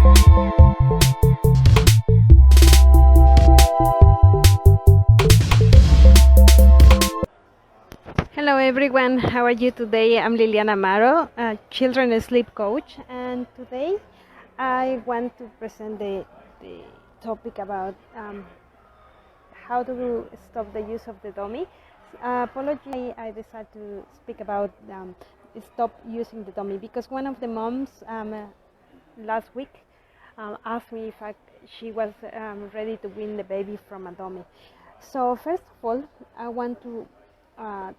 Hello everyone, how are you today? I'm Liliana Amaro, a children sleep coach, and today I want to present the topic about how to stop the use of the dummy. Apology, I decided to speak about stop using the dummy because one of the moms last week asked me if she was ready to win the baby from a dummy. So first of all, I want to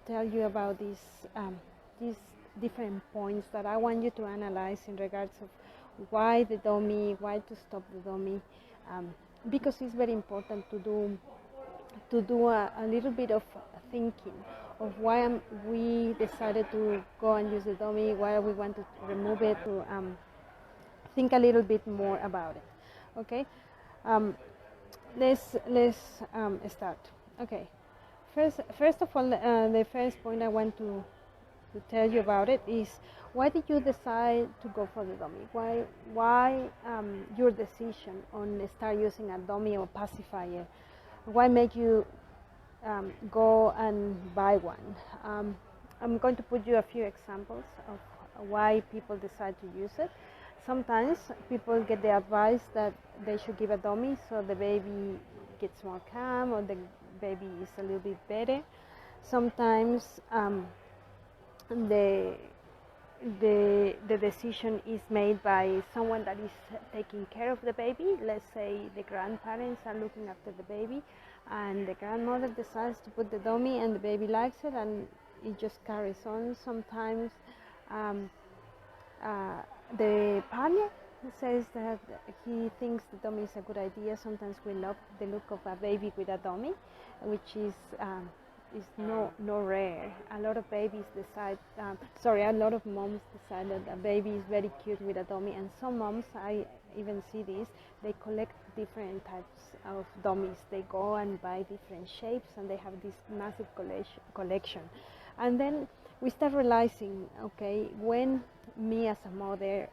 tell you about these different points that I want you to analyze in regards of why the dummy, why to stop the dummy, because it's very important to do a little bit of thinking of why we decided to go and use the dummy, why we want to remove it, to think a little bit more about it. Okay, let's start. Okay, first of all, the first point I want to tell you about it is why did you decide to go for the dummy? Why your decision on start using a dummy or pacifier? Why make you go and buy one? I'm going to put you a few examples of why people decide to use it. Sometimes people get the advice that they should give a dummy so the baby gets more calm or the baby is a little bit better. Sometimes the decision is made by someone that is taking care of the baby. Let's say the grandparents are looking after the baby and the grandmother decides to put the dummy and the baby likes it and it just carries on. Sometimes the partner says that he thinks the dummy is a good idea. Sometimes we love the look of a baby with a dummy, which is no rare. A lot of babies decide, a lot of moms decide that a baby is very cute with a dummy, and some moms, I even see this, they collect different types of dummies. They go and buy different shapes and they have this massive collection. And then we start realizing, okay, when me as a mother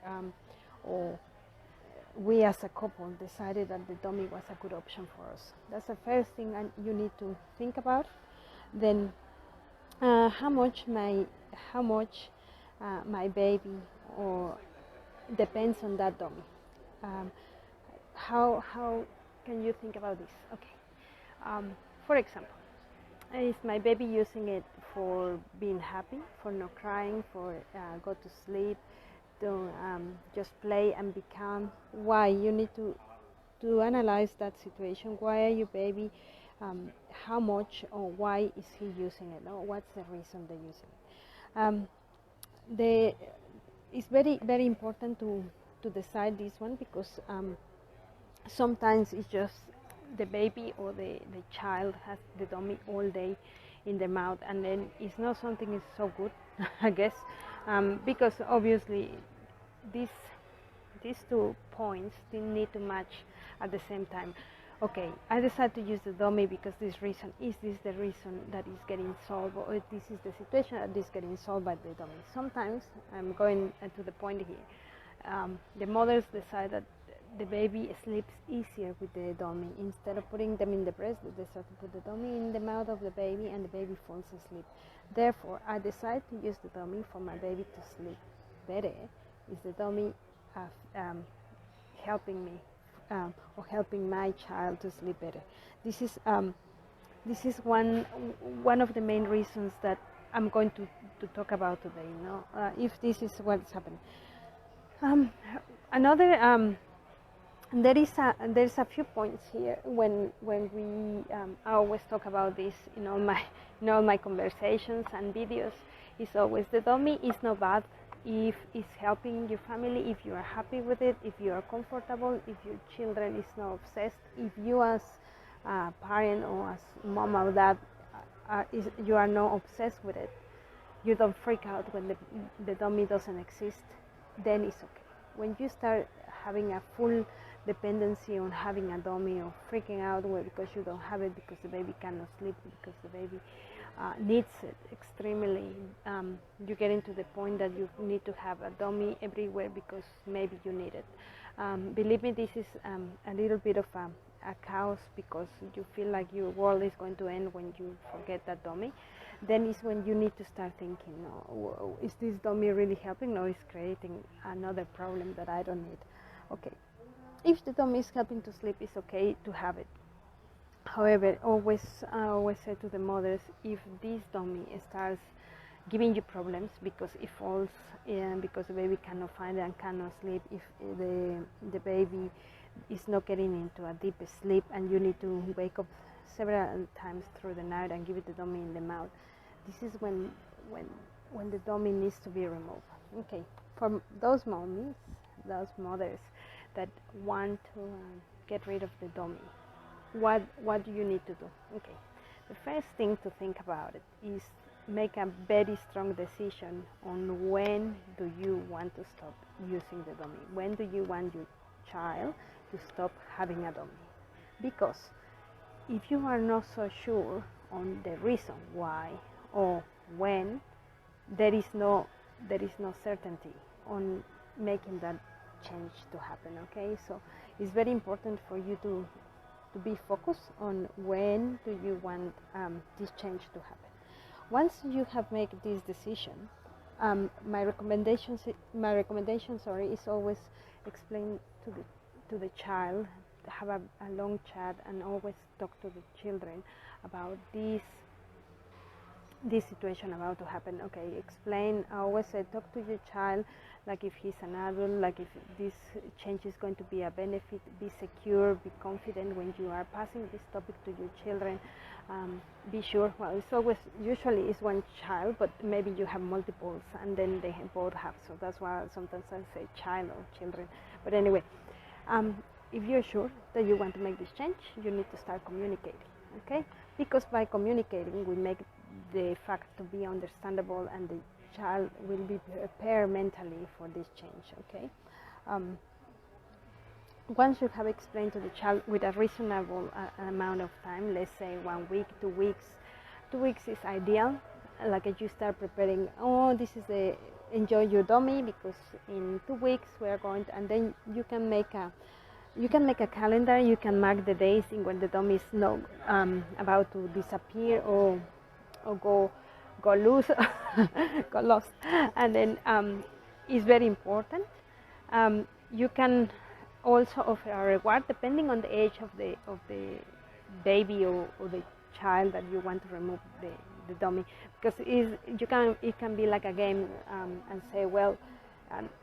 or we as a couple decided that the dummy was a good option for us. That's the first thing you need to think about. Then how much my baby or depends on that dummy. How can you think about this? Okay, for example, is my baby using it for being happy, for not crying, for go to sleep, to just play and be calm? Why? You need to analyze that situation. Why are your baby? How much or why is he using it? Or what's the reason they're using it? It's very important to decide this one because sometimes it's just the baby or the child has the dummy all day in their mouth, and then it's not something is so good, I guess, because obviously these 2 points didn't need to match at the same time. Okay, I decided to use the dummy because this reason. Is this the reason that is getting solved, or this is the situation that is getting solved by the dummy? Sometimes, I'm going to the point here, the mothers decide that the baby sleeps easier with the dummy. Instead of putting them in the breast, they decide to put the dummy in the mouth of the baby and the baby falls asleep. Therefore, I decided to use the dummy for my baby to sleep better. Is the dummy helping me or helping my child to sleep better? This is one of the main reasons that I'm going to talk about today. If this is what's happening. Another there's a few points here when we I always talk about this in all my conversations and videos. It's always the dummy is not bad if it's helping your family, if you are happy with it, if you are comfortable, if your children is not obsessed, if you as a parent or as mom or dad you are not obsessed with it, you don't freak out when the dummy doesn't exist, then it's okay. When you start having a full dependency on having a dummy or freaking out because you don't have it, because the baby cannot sleep, because the baby needs it extremely, you get into the point that you need to have a dummy everywhere because maybe you need it. Believe me, this is a little bit of a chaos, because you feel like your world is going to end when you forget that dummy. Then is when you need to start thinking, no, is this dummy really helping? No, it's creating another problem that I don't need. Okay, if the dummy is helping to sleep, it's okay to have it. However, I always say to the mothers, if this dummy starts giving you problems because it falls, because the baby cannot find it and cannot sleep, if the baby is not getting into a deep sleep and you need to wake up several times through the night and give it the dummy in the mouth, this is when the dummy needs to be removed. Okay, for those mommies, those mothers that want to get rid of the dummy, what do you need to do? Okay, the first thing to think about it is make a very strong decision on when do you want to stop using the dummy. When do you want your child to stop having a dummy? Because if you are not so sure on the reason why or when, there is no certainty on making that change to happen. Okay, so it's very important for you to be focused on when do you want this change to happen. Once you have made this decision, my recommendation is always explain to the child, have a long chat, and always talk to the children about this situation about to happen. Okay, explain. I always say talk to your child like if he's an adult, like if this change is going to be a benefit. Be secure, be confident when you are passing this topic to your children. Be sure, well, it's always, usually it's one child, but maybe you have multiples and then they both have, so that's why sometimes I say child or children. But anyway, if you're sure that you want to make this change, you need to start communicating, okay? Because by communicating, we make the fact to be understandable and the child will be prepared mentally for this change, okay? Once you have explained to the child with a reasonable amount of time, let's say 1 week, 2 weeks, 2 weeks is ideal. Like you start preparing, oh, this is the enjoy your dummy, because in 2 weeks we are going to, and then you can make a calendar. You can mark the days in when the dummy is not about to disappear or go loose, go lost, and then it's very important. You can also offer a reward depending on the age of the baby or the child that you want to remove the dummy, because it can be like a game, and say, well,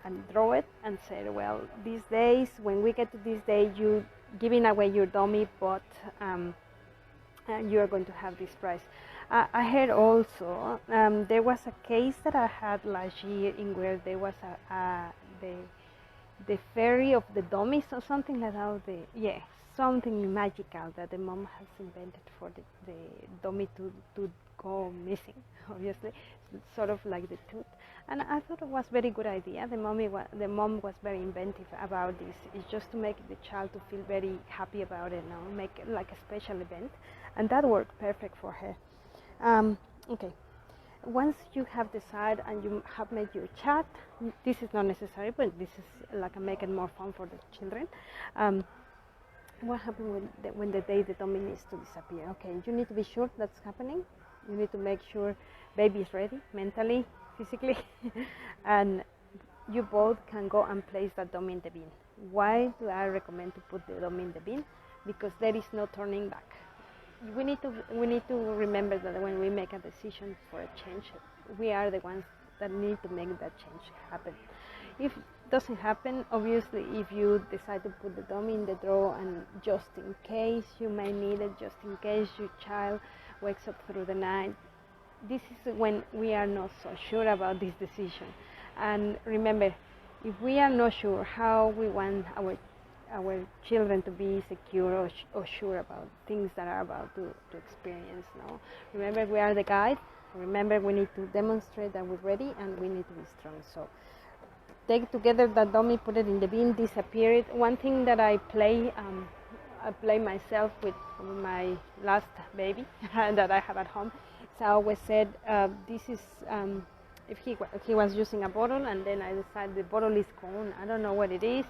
and draw it and say, well, these days, when we get to this day, you giving away your dummy, but you are going to have this prize. I heard also there was a case that I had last year in where there was the fairy of the dummies or something like that. Something magical that the mom has invented for the dummy to go missing. Obviously, it's sort of like the tooth, and I thought it was a very good idea. The mom was very inventive about this. It's just to make the child to feel very happy about it, make it like a special event, and that worked perfect for her. Okay. Once you have decided and you have made your chat, this is not necessary, but this is like a make it more fun for the children. What happens when the day the dummy needs to disappear? Okay, you need to be sure that's happening. You need to make sure baby is ready mentally, physically, and you both can go and place that dummy in the bin. Why do I recommend to put the dummy in the bin? Because there is no turning back. We need to remember that when we make a decision for a change, we are the ones that need to make that change happen. If it doesn't happen, obviously, if you decide to put the dummy in the drawer, and just in case you may need it, just in case your child wakes up through the night, this is when we are not so sure about this decision. And remember, if we are not sure how we want our children to be secure or sure about things that are about to experience. Remember, we are the guide. Remember, we need to demonstrate that we're ready, and we need to be strong. So take together that dummy, put it in the bin, disappear it. One thing that I play myself with my last baby that I have at home. So I always said, this is if he was using a bottle, and then I decided the bottle is gone, I don't know what it is,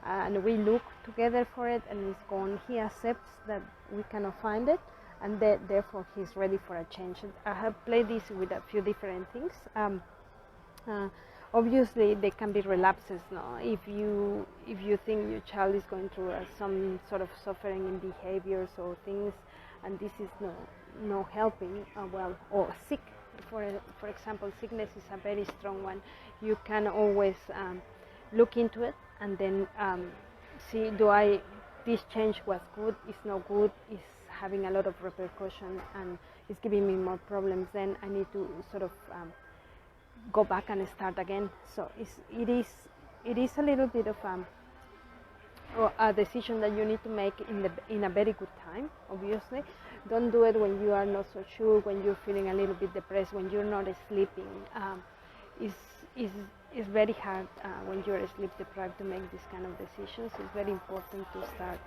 and we look together for it and it's gone. He accepts that we cannot find it, and therefore he's ready for a change. I have played this with a few different things. Obviously there can be relapses, no? If you think your child is going through some sort of suffering in behaviors or things, and this is no helping, well, or sick, for example, sickness is a very strong one. You can always look into it and then see, this change was good, it's not good, it's having a lot of repercussion and it's giving me more problems, then I need to sort of go back and start again. So it is a little bit of a decision that you need to make in a very good time. Obviously, don't do it when you are not so sure, when you're feeling a little bit depressed, when you're not sleeping. It's very hard when you're sleep deprived to make these kind of decisions. It's very important to start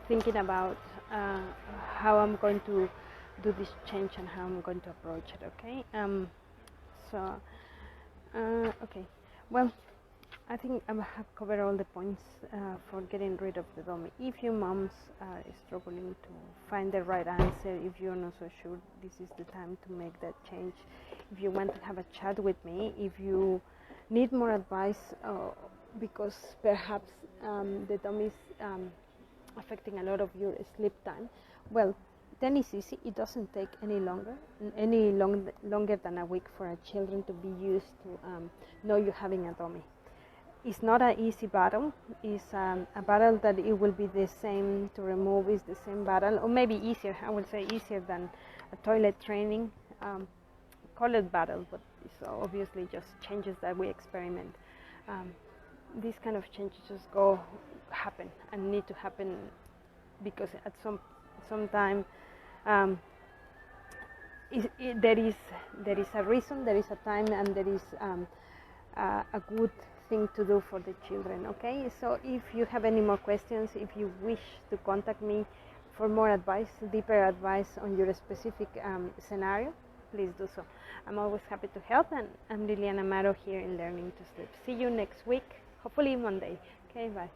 thinking about how I'm going to do this change and how I'm going to approach it. Okay. Okay, well, I think I have covered all the points for getting rid of the dummy. If your moms are struggling to find the right answer, if you're not so sure, this is the time to make that change. If you want to have a chat with me, if you need more advice because perhaps the dummy is affecting a lot of your sleep time, well, then it's easy. It doesn't take any longer than a week for our children to be used to know you're having a dummy. It's not an easy battle. It's a battle that it will be the same to remove. It's the same battle, or maybe easier. I would say easier than a toilet training. Call it battle, but it's obviously just changes that we experiment. These kind of changes just happen and need to happen because at some time there is a reason, there is a time, and there is a good thing to do for the children. Okay, so if you have any more questions, if you wish to contact me for more advice, deeper advice on your specific scenario, please do so. I'm always happy to help, and I'm Liliana Amaro here in Learning to Sleep. See you next week, hopefully Monday. Okay, bye.